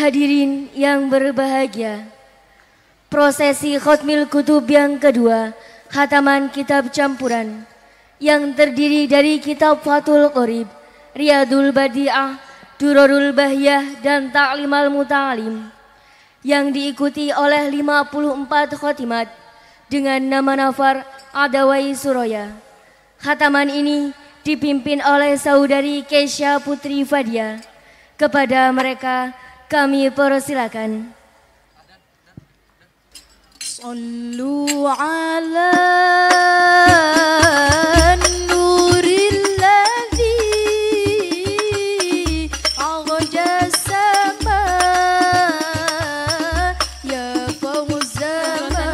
Hadirin yang berbahagia, prosesi Khatmil Kutub yang kedua, khataman kitab campuran yang terdiri dari kitab Fathul Qorib, Riyadul Badi'ah, Durarul Bahiyah dan Ta'limal Muta'alim yang diikuti oleh 54 khotimat dengan nama nafar Adawai Suroya. Khataman ini dipimpin oleh saudari Kesha Putri Fadia. Kepada mereka kami persilakan. Sallu ala nuril ladzi aghjasama ya fawzama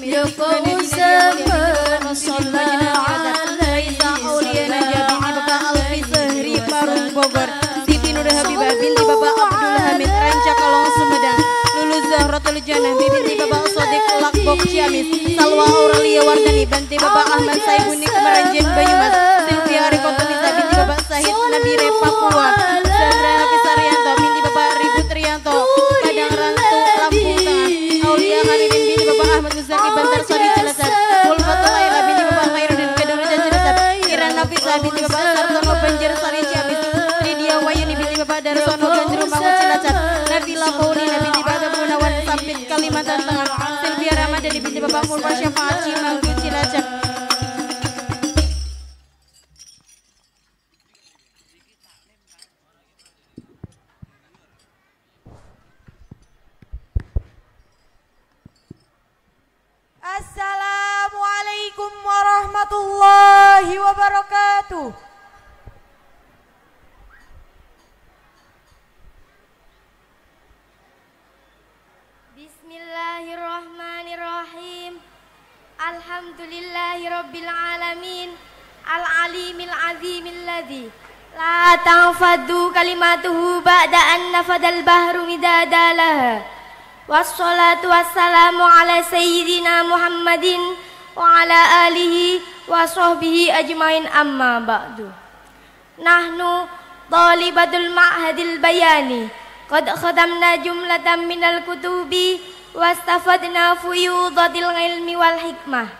ya fawzama sallallahu alaihi Bogor, Siti Nur Habibah binti Bapak Abdul Hamid Ranca Kalong Sumedang, Lulu Zahratul Jannah binti Bapak Sodik Lakbok Ciamis, Salwa Aurelia Wardani binti Bapak Ahmad Saibuni Kemeranjen Banyumas, Sylvia Arikotonisa binti Bapak Sahid Nabire Papua, Sandra Kisarianto binti Bapak Ribu Trianto, Padang Rantu Lampung Tengah, Aulia Haridin binti Bapak Ahmad Muzaki Bantar Sari Cilacap, Mulfatul Laila binti Bapak Khairuddin Kedung Cilacap, Kiran Nafisa binti Bapak Sartono Banjir Sari Ciamis, Wayuni binti Bapak Darsono Gandru Mangun Cilacap, Nabila Paulina binti Bapak Gunawan Sampit Kalimantan Tengah, Sylvia Ramadhani binti Bapak Murwa Syafaat Cimanggu Cilacap. Assalamualaikum warahmatullahi wabarakatuh. Bismillahirrahmanirrahim. Alhamdulillahi rabbil alamin. Al-alimil azimil ladzi la tanfadu kalimatuhu ba'da an nafadal bahru midadalah. Wassalatu wassalamu ala sayyidina Muhammadin wa ala alihi wa sahbihi ajmain, amma ba'du. Nahnu talibatul ma'hadil bayani qad khadamna jumlatan minal kutubi wastafadna fuyudatil ilmi wal hikmah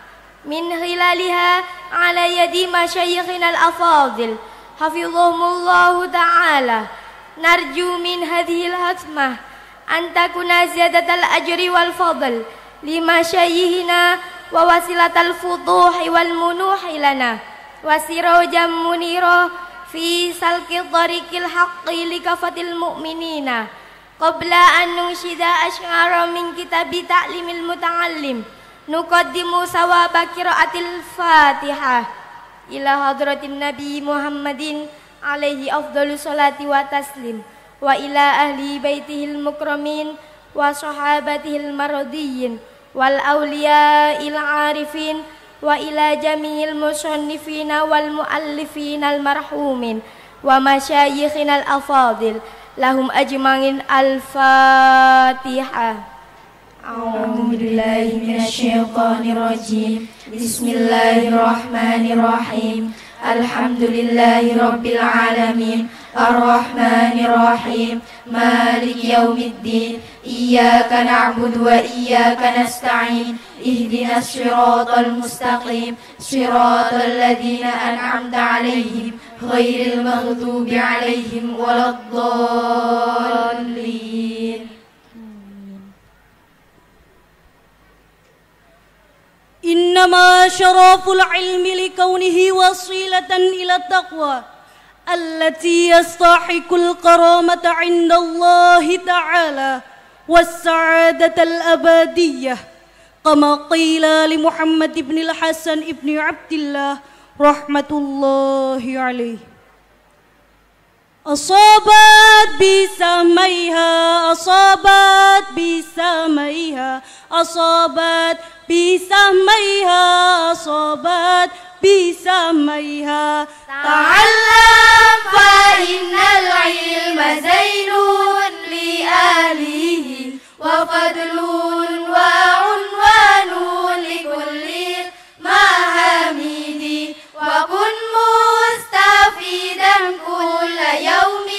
min khilaliha ala yadi masyayikhinal afadil hafizahumullahu ta'ala. Narju min hadhil hatmah an takuna ziyadatal ajri wal fadl lima syayikhina wa wasilatal futuhi wal munuhi lana wasirajam munira fi salki tariqil haqqi likafatil mu'minina. Qabla an nunshida asy'ara min kitabi ta'limil muta'allim nuqaddimu sawaba qiraatil Fatihah ila hadratin Nabi Muhammadin alaihi afdhalus salati wa taslim wa ila ahli baitihil mukramin wa sahabatihil maradiyyin wal awliya'il arifin wa ila jami'il musannifina wal muallifina al marhumin wa masyayikhinal afadil lahum ajma'in. Al-Fatihah. A'udzu billahi minasyaitonir rajim. Bismillahirrahmanirrahim. Alhamdulillahi rabbil alamin. Ar-Rahmanir Rahim. Maliki yaumiddin. Iyyaka na'budu wa iyyaka nasta'in. Ihdinas siratal mustaqim. Siratal ladzina an'amta 'alaihim ghairil maghdubi 'alaihim waladdallin. إنما شرف العلم لكونه وسيلة إلى التقوى التي يستحق الكرامة عند الله تعالى والسعادة الأبدية كما قيل لمحمد بن الحسن بن عبد الله رحمة الله عليه. أصابت بسميها أصابت بسميها أصابت بسميها أصابت بسميها تعلم فإن العلم زين لأهله وفضل وعنوان لكل المحامد وكن مستفيدا كل يوم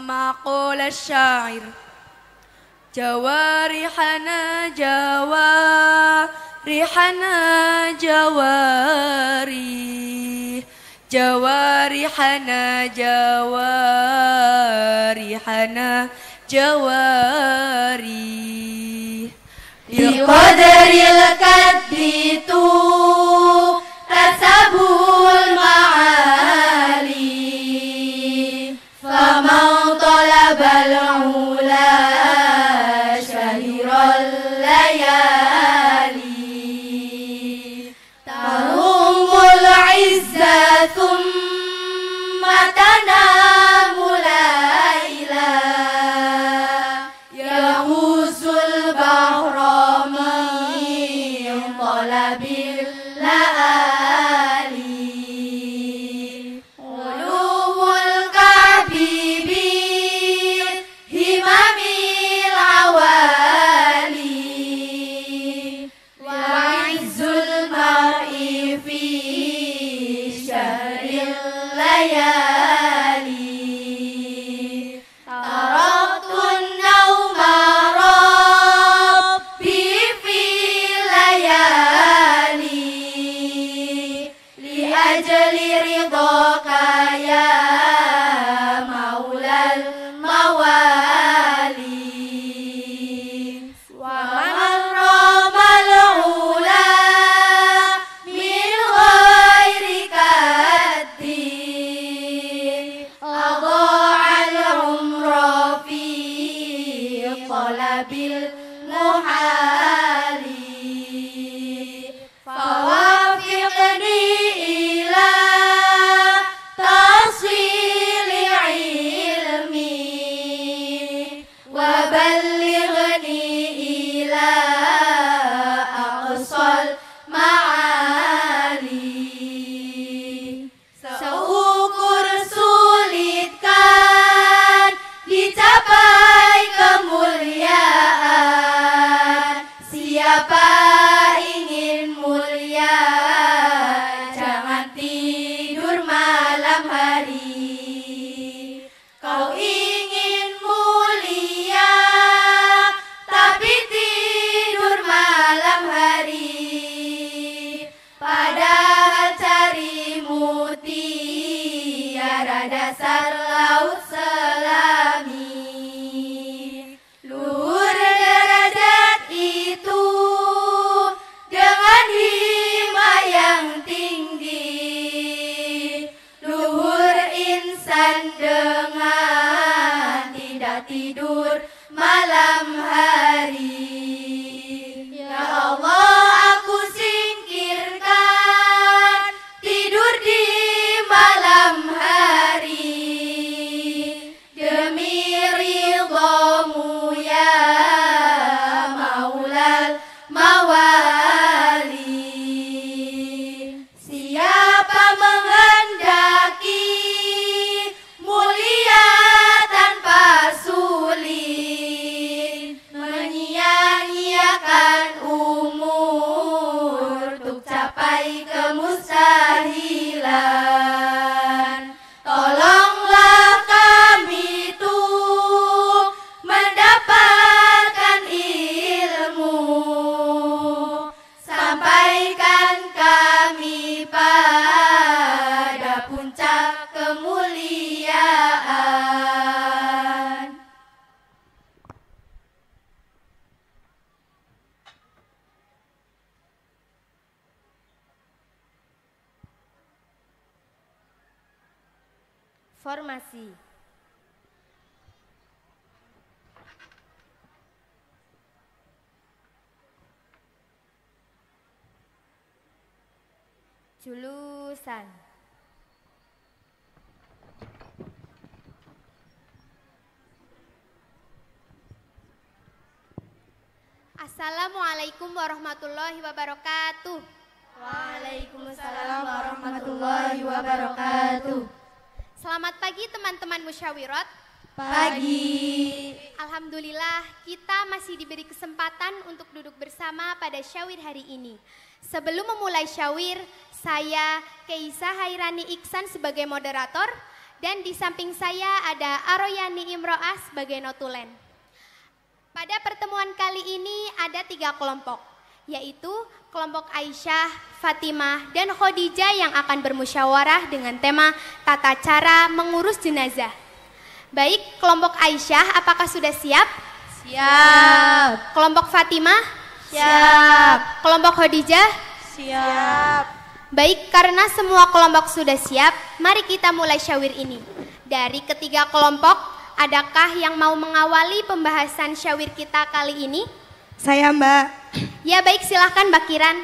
كما قال الشاعر جوارحنا جواري بقدر الكد تكتسب المعالي فمن طلب العلا شهر الليالي تروم العزة ثم تنام ليلا يغوص البحر من طلب الليالي علو الكعب بهمم العوالي وعز المرء في شهر الليالي تركت النوم ربي في الليالي لأجل رضاك يا مولى الموالي ومن رام العلا من غير كد أضاع العمر في طلب المحال فوافقني إلى تحصيل علمي وبلغني إلى أقصى المعالي seukur sulitkan dicapai kemuliaan siapa ingin mulia jangan tidur malam hari kau ingin mulia tapi tidur malam hari padahal cari mutiara dasar laut selami luhur derajat itu dengan hima yang tinggi luhur insan dengan tidak tidur malam hari ya Allah aku singkirkan tidur di malam hari demi ridhamu ya maulal mawali siapa menghendaki mulia tanpa sulit menyia-nyiakan umur untuk capai kemustahilan tolonglah kami tuh mendapatkan ilmu sampaikan kami pada puncak kemuliaan. Formasi julusan Assalamualaikum warahmatullahi wabarakatuh. Waalaikumsalam warahmatullahi wabarakatuh. Selamat pagi teman-teman musyawirat. Pagi. Alhamdulillah kita masih diberi kesempatan untuk duduk bersama pada syawir hari ini. Sebelum memulai syawir, saya Keisa Hairani Iksan sebagai moderator Dan di samping saya ada Aroyani Imro'ah sebagai notulen. Pada pertemuan kali ini ada 3 kelompok, yaitu kelompok Aisyah, Fatimah, dan Khadijah yang akan bermusyawarah dengan tema tata cara mengurus jenazah. Baik, kelompok Aisyah apakah sudah siap? Siap. Kelompok Fatimah? Siap. Kelompok Khadijah? Siap. Baik, karena semua kelompok sudah siap, mari kita mulai syawir ini. Dari ketiga kelompok, adakah yang mau mengawali pembahasan syawir kita kali ini? Saya, Mbak. Ya baik, silahkan Mbak Kiran.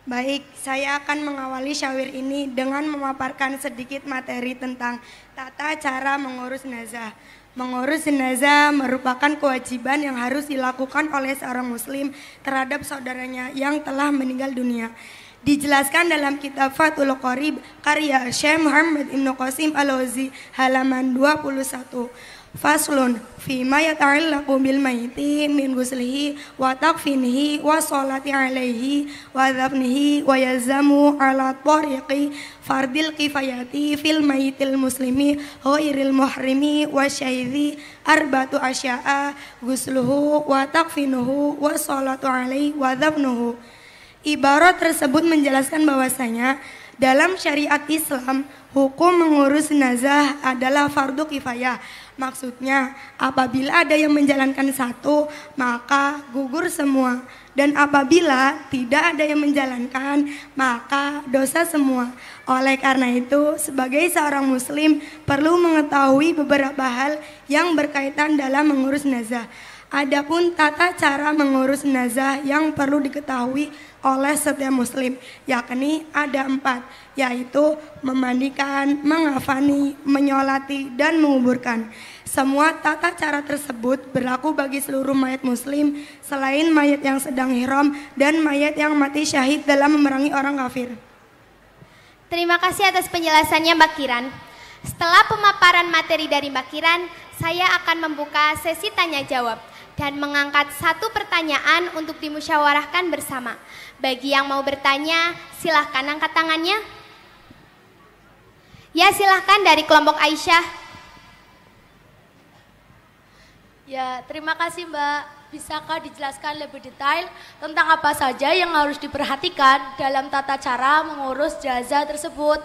Baik, saya akan mengawali syawir ini dengan memaparkan sedikit materi tentang tata cara mengurus jenazah. Mengurus jenazah merupakan kewajiban yang harus dilakukan oleh seorang muslim terhadap saudaranya yang telah meninggal dunia. Dijelaskan dalam kitab Fathul Qorib karya Syekh Muhammad Ibnu Qasim Al-Jauzi halaman 21. Faslun fi ma yata'allaqu bil mayyiti min ghuslihi wa takfinihi wa sholati alaihi wa dhafnihi wa yazamu ala tariqi fardil kifayati fil mayyitil muslimi ghairil muhrimi wa syahidi arba'atu asya'a ghusluhu wa takfinuhu wa sholatu alaihi wa dhafnuhu. Ibarat tersebut menjelaskan bahwasanya dalam syariat Islam hukum mengurus jenazah adalah fardu kifayah. Maksudnya, apabila ada yang menjalankan satu, maka gugur semua. Dan apabila tidak ada yang menjalankan, maka dosa semua. Oleh karena itu, sebagai seorang muslim perlu mengetahui beberapa hal yang berkaitan dalam mengurus jenazah. Adapun tata cara mengurus jenazah yang perlu diketahui oleh setiap muslim, yakni ada 4, yaitu memandikan, mengafani, menyolati, dan menguburkan. Semua tata cara tersebut berlaku bagi seluruh mayat muslim selain mayat yang sedang ihram dan mayat yang mati syahid dalam memerangi orang kafir. Terima kasih atas penjelasannya Mbak Kiran. Setelah pemaparan materi dari Mbak Kiran, saya akan membuka sesi tanya jawab dan mengangkat 1 pertanyaan untuk dimusyawarahkan bersama. Bagi yang mau bertanya, silahkan angkat tangannya. Ya, silahkan dari kelompok Aisyah. Ya, terima kasih Mbak. Bisakah dijelaskan lebih detail tentang apa saja yang harus diperhatikan dalam tata cara mengurus jenazah tersebut?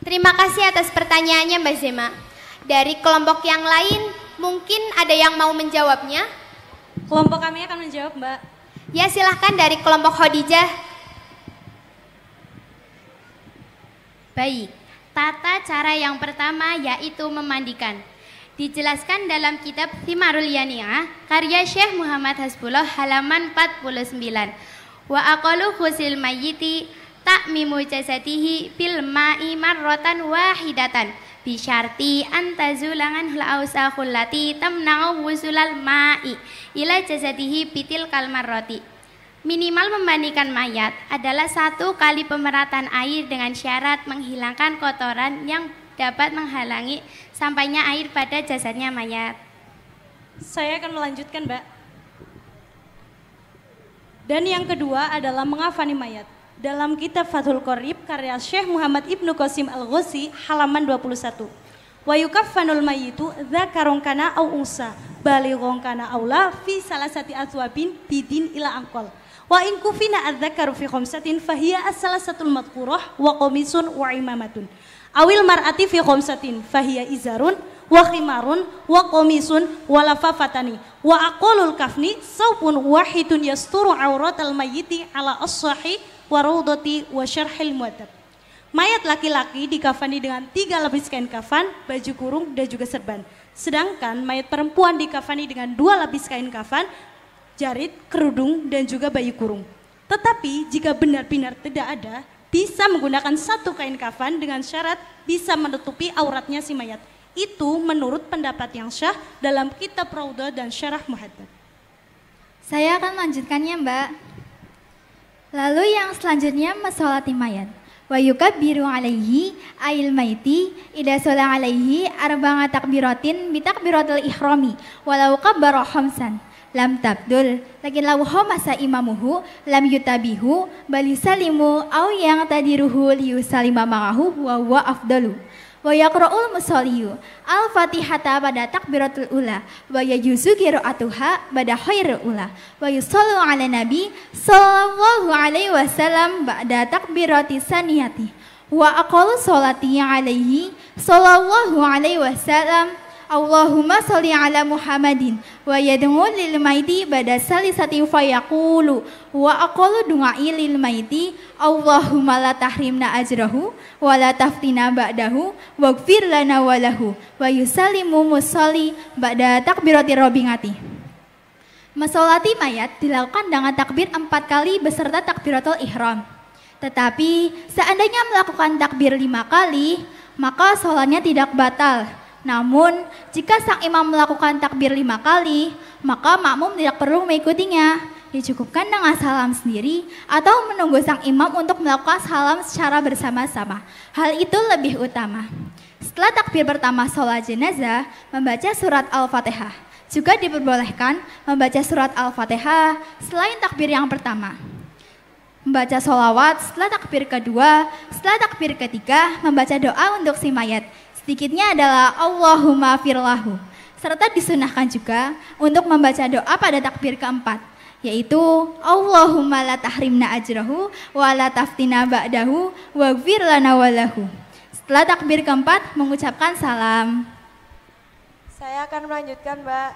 Terima kasih atas pertanyaannya Mbak Zema. Dari kelompok yang lain, mungkin ada yang mau menjawabnya? Kelompok kami akan menjawab, Mbak. Ya, silahkan dari kelompok Khadijah. Baik, tata cara yang pertama yaitu memandikan. Dijelaskan dalam kitab Thimarul Yani'ah karya Syekh Muhammad Hasbullah halaman 49. Wa aqalu khusil mayyiti ta'mimu jasadihi bil ma'i marratan wahidatan bisyarti antazulangan hul lati tamna'u wusulal ma'i ila jasadihi bitil kalmarroti. Minimal memandikan mayat adalah 1 kali pemerataan air dengan syarat menghilangkan kotoran yang dapat menghalangi sampainya air pada jasadnya mayat. Saya akan melanjutkan, Mbak. Dan yang kedua adalah mengafani mayat. Dalam kitab Fathul Qorib karya Syekh Muhammad Ibnu Qasim Al-Jauzi halaman 21. Wa yukaffanul mayyitu dzakarun kana au unsa balighun kana aula fi salasati aswabin bidin ila angqal. Wa in kufina adzakaru fi khamsatin fahiya as-salasatul madhkurah wa qamisun wa imamatun. Awil mar'ati fi khamsatin fahiya izarun wa khimarun wa qamisun wa lafafatani wa aqalul kafni saubun wahidun yasturu auratal mayyiti ala as-sahih wa raudati wa syarhil muadab. Mayat laki-laki dikafani dengan 3 lapis kain kafan, baju kurung dan juga serban. Sedangkan mayat perempuan dikafani dengan 2 lapis kain kafan, jarit, kerudung dan juga baju kurung. Tetapi jika benar-benar tidak ada, bisa menggunakan 1 kain kafan dengan syarat bisa menutupi auratnya si mayat. Itu menurut pendapat yang syah dalam kitab Raudah dan Syarah Muhaddab. Saya akan melanjutkannya, Mbak. Lalu yang selanjutnya mensolati mayat. Wa yukabbiru alaihi ail maiti idza sholla alaihi arba'a takbiratin bi takbiratil ihrami walau kabbara khamsan. lam tabdul, lakin lawho masa imamuhu lam yutabihu balisalimu au yang tadiruhu liusalima ma'ahu wa afdalu. Wa yaqra'ul musalliyu al-fatihata pada takbiratul ula wa yajuzu qira'atuha pada khairul ula wa yusallu ala nabi sallallahu alaihi wasallam ba'da takbirati saniyati wa aqallu sholati alaihi sallallahu alaihi wasallam Allahumma sholli ala Muhammadin wa yad'u lil maiti bada salisati fa yaqulu wa aqallu du'ai lil maiti Allahumma la tahrimna ajrahu wa la taftina ba'dahu waghfir lana wa lahu wa yusallimu musalli ba'da takbirati robingati. Masolati mayat dilakukan dengan takbir 4 kali beserta takbiratul ihram. Tetapi seandainya melakukan takbir 5 kali, maka sholatnya tidak batal. Namun, jika sang imam melakukan takbir 5 kali, maka makmum tidak perlu mengikutinya. Dicukupkan dengan salam sendiri atau menunggu sang imam untuk melakukan salam secara bersama-sama. Hal itu lebih utama. Setelah takbir pertama sholat jenazah, membaca surat Al-Fatihah. Juga diperbolehkan membaca surat Al-Fatihah selain takbir yang pertama. Membaca sholawat setelah takbir kedua, setelah takbir ketiga, membaca doa untuk si mayat. Sedikitnya adalah Allahumma firlahu. Serta disunahkan juga untuk membaca doa pada takbir keempat, yaitu Allahumma la tahrimna ajrahu wa la taftina ba'dahu waghfir lana walahu. Setelah takbir keempat mengucapkan salam. Saya akan melanjutkan, Mbak.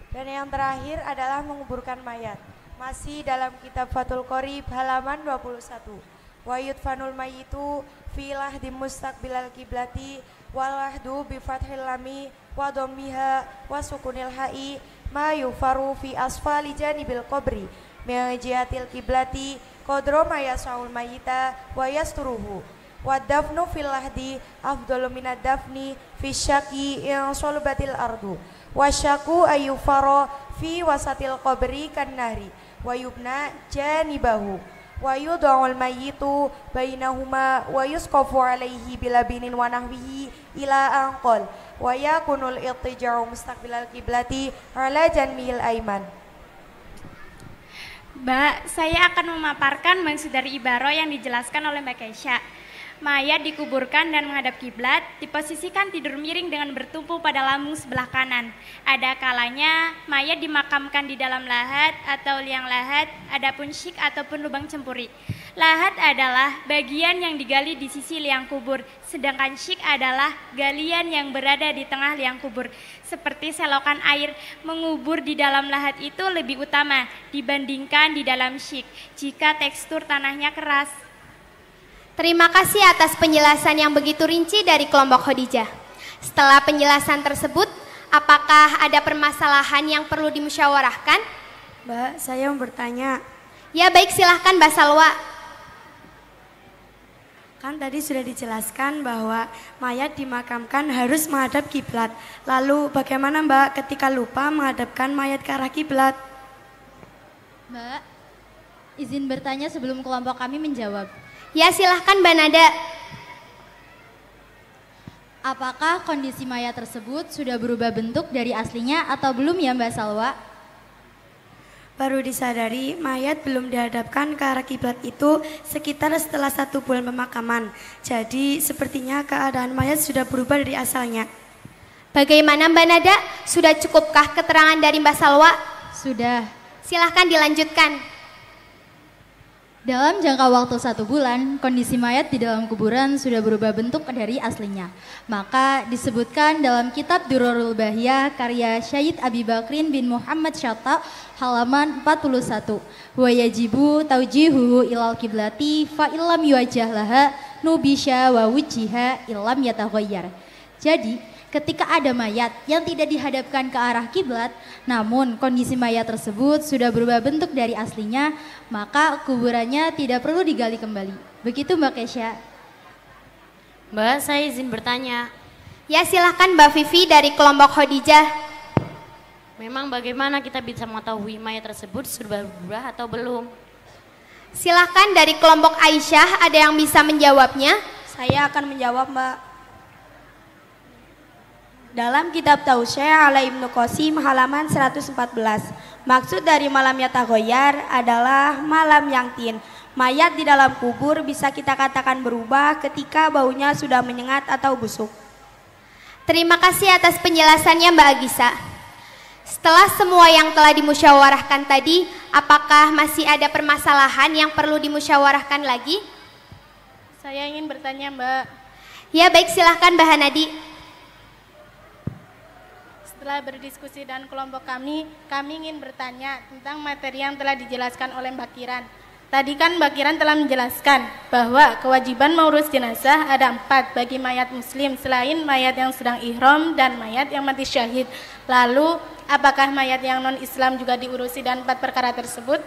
Dan yang terakhir adalah menguburkan mayat. Masih dalam kitab Fathul Qorib halaman 21. Wa yudfanul mayitu filah di mustaqbilal kiblati walahdu bi fathil lami wa dhammiha wa sukunil ha'i ma yufaru fi asfali janibil qabri min jihatil kiblati qadra ma yasaul mayita wa yasturuhu wa dafnu fil lahdi afdalu minad dafni fi syaqi in solubatil ardu wa syaku ayyufara fi wasatil qabri kan nahri wa yubna janibahu wa yud'ul mayyitu bainahuma wa yusqafu alaihi bilabinin wa nahwihi ila anqal wa yakunul ittija'u mustaqbilal kiblati ala janmil aiman. Mbak, saya akan memaparkan maksud dari ibarat yang dijelaskan oleh Mbak Keisha. Mayat dikuburkan dan menghadap kiblat, diposisikan tidur miring dengan bertumpu pada lambung sebelah kanan. Ada kalanya mayat dimakamkan di dalam lahat atau liang lahat, adapun syik ataupun lubang cempuri. Lahat adalah bagian yang digali di sisi liang kubur, sedangkan syik adalah galian yang berada di tengah liang kubur. Seperti selokan air, mengubur di dalam lahat itu lebih utama dibandingkan di dalam syik jika tekstur tanahnya keras. Terima kasih atas penjelasan yang begitu rinci dari kelompok Khadijah. Setelah penjelasan tersebut, apakah ada permasalahan yang perlu dimusyawarahkan? Mbak, saya mau bertanya. Ya baik, silahkan Mbak Salwa. Kan tadi sudah dijelaskan bahwa mayat dimakamkan harus menghadap kiblat. Lalu bagaimana Mbak ketika lupa menghadapkan mayat ke arah kiblat? Mbak, izin bertanya sebelum kelompok kami menjawab. Ya silahkan Mbak Nada. Apakah kondisi mayat tersebut sudah berubah bentuk dari aslinya atau belum ya Mbak Salwa? Baru disadari mayat belum dihadapkan ke arah kiblat itu sekitar setelah 1 bulan pemakaman. Jadi sepertinya keadaan mayat sudah berubah dari asalnya. Bagaimana Mbak Nada? Sudah cukupkah keterangan dari Mbak Salwa? Sudah. Silahkan dilanjutkan. Dalam jangka waktu 1 bulan, kondisi mayat di dalam kuburan sudah berubah bentuk dari aslinya. Maka disebutkan dalam kitab Durarul Bahiyah karya Syahid Abi Bakrin bin Muhammad Syatta halaman 41. Wa yajibu taujihuhu ilal kiblati fa illam yuwajjah laha nubisha wa wujjiha illam yataghayyar. Jadi, ketika ada mayat yang tidak dihadapkan ke arah kiblat, namun kondisi mayat tersebut sudah berubah bentuk dari aslinya, maka kuburannya tidak perlu digali kembali. Begitu Mbak Keisha. Mbak, saya izin bertanya. Ya silahkan Mbak Vivi dari kelompok Khadijah. Memang bagaimana kita bisa mengetahui mayat tersebut sudah berubah atau belum? Silahkan dari kelompok Aisyah, ada yang bisa menjawabnya? Saya akan menjawab Mbak. Dalam kitab Tausyah ala Ibnu Qasim halaman 114, maksud dari malam yatagoyar adalah malam yang tin. Mayat di dalam kubur bisa kita katakan berubah ketika baunya sudah menyengat atau busuk. Terima kasih atas penjelasannya Mbak Agisa. Setelah semua yang telah dimusyawarahkan tadi, apakah masih ada permasalahan yang perlu dimusyawarahkan lagi? Saya ingin bertanya Mbak. Ya baik, silahkan Mbak Hanadi. Setelah berdiskusi dan kelompok kami ingin bertanya tentang materi yang telah dijelaskan oleh Mbak Kiran. Tadi kan Mbak Kiran telah menjelaskan bahwa kewajiban mengurus jenazah ada 4 bagi mayat muslim selain mayat yang sedang ihram dan mayat yang mati syahid. Lalu apakah mayat yang non-Islam juga diurusi dan 4 perkara tersebut?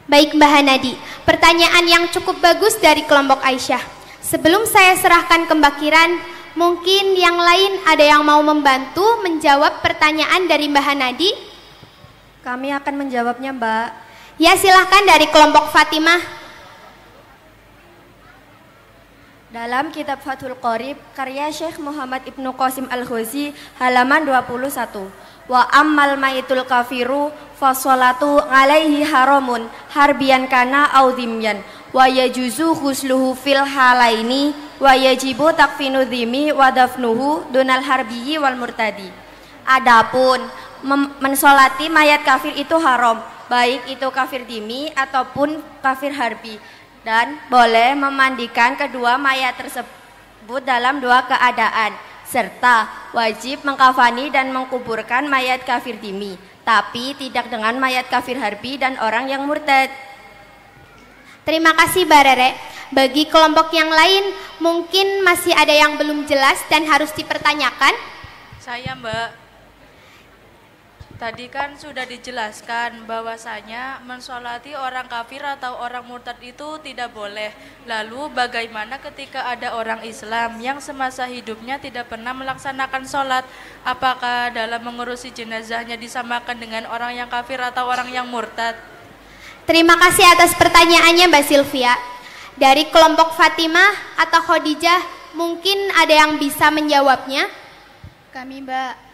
Baik Mbak Hanadi, pertanyaan yang cukup bagus dari kelompok Aisyah. Sebelum saya serahkan ke Mbak Kiran, mungkin yang lain ada yang mau membantu menjawab pertanyaan dari Mbak Hanadi? Kami akan menjawabnya Mbak. Ya silahkan dari kelompok Fatimah. Dalam kitab Fathul Qorib karya Syekh Muhammad Ibnu Qasim Al-Ghazi halaman 21. Wa ammal maitul kafiru fasolatu alaihi haramun harbian kana audhimyan wa yajuzu ghusluhu fil halaini wa yajibu takfinu dhimi wa dafnuhu dunal harbiyyi wal murtadi. Adapun mensolati mayat kafir itu haram, baik itu kafir dhimi ataupun kafir harbi, dan boleh memandikan kedua mayat tersebut dalam 2 keadaan, serta wajib mengkafani dan mengkuburkan mayat kafir dhimi, tapi tidak dengan mayat kafir harbi dan orang yang murtad. Terima kasih Mbak Rere. Bagi kelompok yang lain mungkin masih ada yang belum jelas dan harus dipertanyakan. Saya Mbak. Tadi kan sudah dijelaskan bahwasanya mensolati orang kafir atau orang murtad itu tidak boleh. Lalu bagaimana ketika ada orang Islam yang semasa hidupnya tidak pernah melaksanakan sholat? Apakah dalam mengurusi jenazahnya disamakan dengan orang yang kafir atau orang yang murtad? Terima kasih atas pertanyaannya Mbak Sylvia. Dari kelompok Fatimah atau Khadijah mungkin ada yang bisa menjawabnya? Kami Mbak.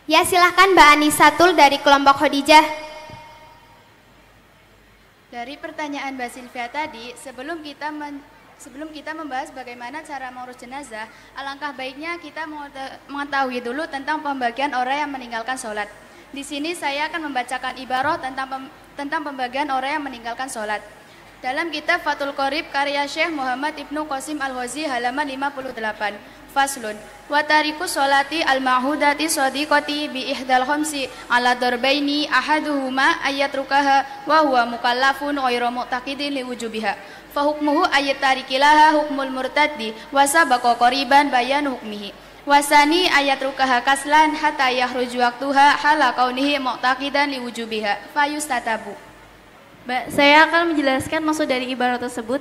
Ya silahkan Mbak Anisatul dari kelompok Khadijah. Dari pertanyaan Mbak Sylvia tadi, sebelum kita membahas bagaimana cara mengurus jenazah, alangkah baiknya kita mengetahui dulu tentang pembagian orang yang meninggalkan sholat. Di sini saya akan membacakan ibarat tentang pembagian orang yang meninggalkan sholat. Dalam kitab Fathul Qorib karya Syekh Muhammad Ibnu Qasim Al-Ghazi halaman 58. Faslun wa tariku sholati al-ma'hudati shadiqati bi ihdal khamsi ala darbaini ahaduhuma ayatrukaha wa huwa mukallafun ghairu mu'taqidin li wujubiha fa hukmuhu ayat tarikilaha hukmul murtaddi wa sabaqa qariban bayan hukmihi wasani ayatrukaha kaslan hatta yakhruju waqtuha hala kaunihi mu'taqidan li wujubiha fa yustatabu. Saya akan menjelaskan maksud dari ibarat tersebut.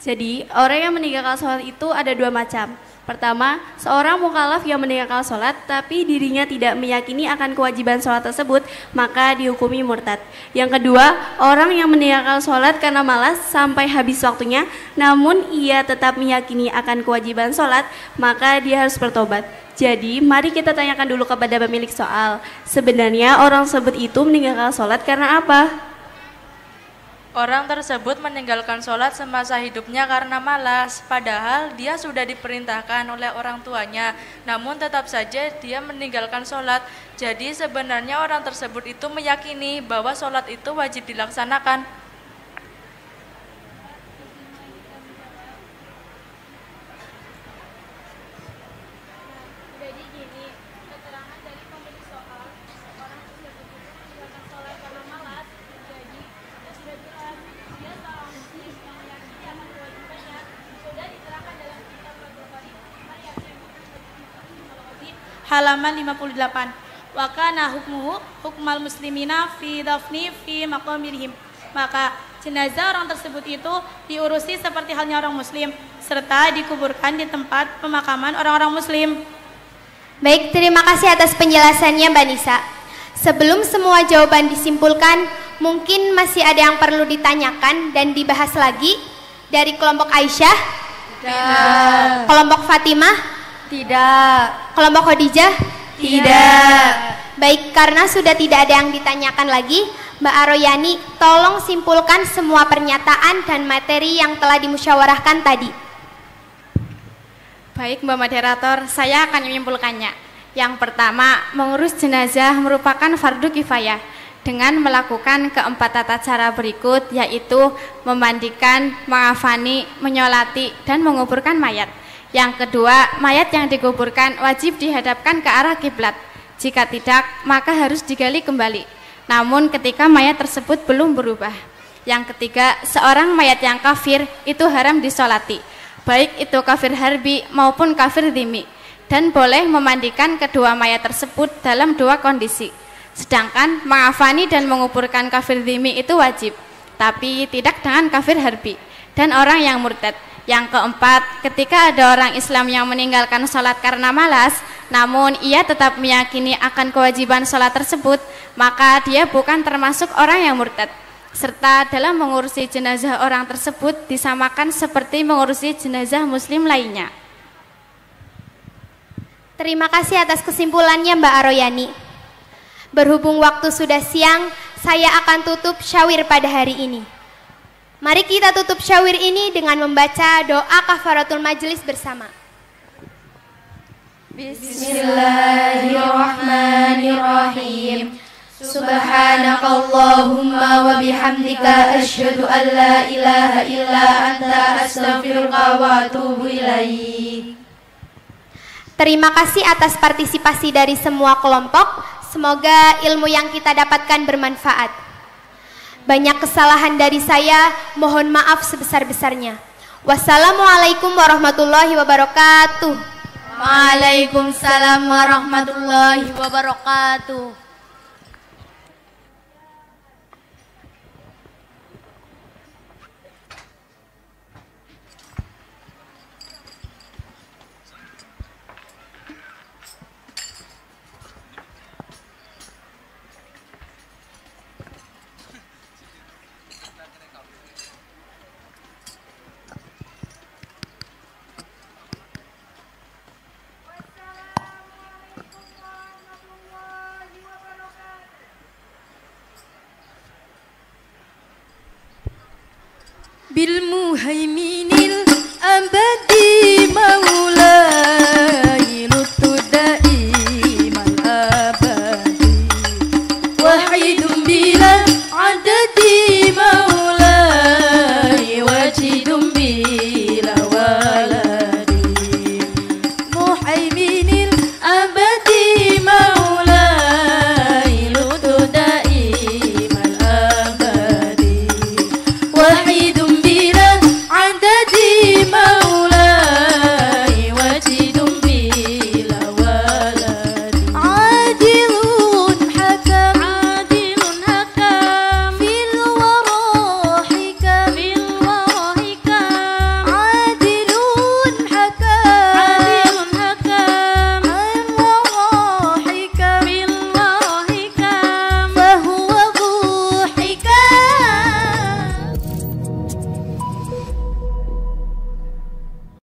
Jadi, orang yang meninggalkan sholat itu ada 2 macam. Pertama, seorang mukallaf yang meninggalkan sholat tapi dirinya tidak meyakini akan kewajiban sholat tersebut, maka dihukumi murtad. Yang kedua, orang yang meninggalkan sholat karena malas sampai habis waktunya, namun ia tetap meyakini akan kewajiban sholat, maka dia harus bertobat. Jadi, mari kita tanyakan dulu kepada pemilik soal, sebenarnya orang tersebut itu meninggalkan sholat karena apa? Orang tersebut meninggalkan sholat semasa hidupnya karena malas, padahal dia sudah diperintahkan oleh orang tuanya, namun tetap saja dia meninggalkan sholat. Jadi sebenarnya orang tersebut itu meyakini bahwa sholat itu wajib dilaksanakan. Halaman 58. Wa kana hukmuhu hukmal muslimina fi dafni fi maqamirihim. Maka jenazah orang tersebut itu diurusi seperti halnya orang muslim serta dikuburkan di tempat pemakaman orang-orang muslim. Baik, terima kasih atas penjelasannya Mbak Nisa. Sebelum semua jawaban disimpulkan, mungkin masih ada yang perlu ditanyakan dan dibahas lagi dari kelompok Aisyah, kelompok Fatimah, Tidak. Kelompok Khadijah? Tidak. Baik, karena sudah tidak ada yang ditanyakan lagi, Mbak Aroyani, tolong simpulkan semua pernyataan dan materi yang telah dimusyawarahkan tadi. Baik Mbak Moderator, saya akan menyimpulkannya. Yang pertama, mengurus jenazah merupakan fardu kifayah dengan melakukan keempat tata cara berikut, yaitu memandikan, mengafani, menyolati, dan menguburkan mayat. Yang kedua, mayat yang dikuburkan wajib dihadapkan ke arah kiblat. Jika tidak, maka harus digali kembali. Namun ketika mayat tersebut belum berubah. Yang ketiga, seorang mayat yang kafir itu haram disolati, baik itu kafir harbi maupun kafir dhimmi, dan boleh memandikan kedua mayat tersebut dalam dua kondisi. Sedangkan mengafani dan menguburkan kafir dhimmi itu wajib, tapi tidak dengan kafir harbi dan orang yang murtad. Yang keempat, ketika ada orang Islam yang meninggalkan sholat karena malas, namun ia tetap meyakini akan kewajiban sholat tersebut, maka dia bukan termasuk orang yang murtad. Serta dalam mengurusi jenazah orang tersebut disamakan seperti mengurusi jenazah muslim lainnya. Terima kasih atas kesimpulannya Mbak Aroyani. Berhubung waktu sudah siang, saya akan tutup syawir pada hari ini. Mari kita tutup syawir ini dengan membaca doa kafaratul majelis bersama. Bismillahirrahmanirrahim. Subhanakallahumma wa bihamdika asyhadu an la ilaha illa anta astaghfiruka wa atubu ilaik. Terima kasih atas partisipasi dari semua kelompok. Semoga ilmu yang kita dapatkan bermanfaat. Banyak kesalahan dari saya, mohon maaf sebesar-besarnya. Wassalamualaikum warahmatullahi wabarakatuh. Waalaikumsalam warahmatullahi wabarakatuh. bil muhaimin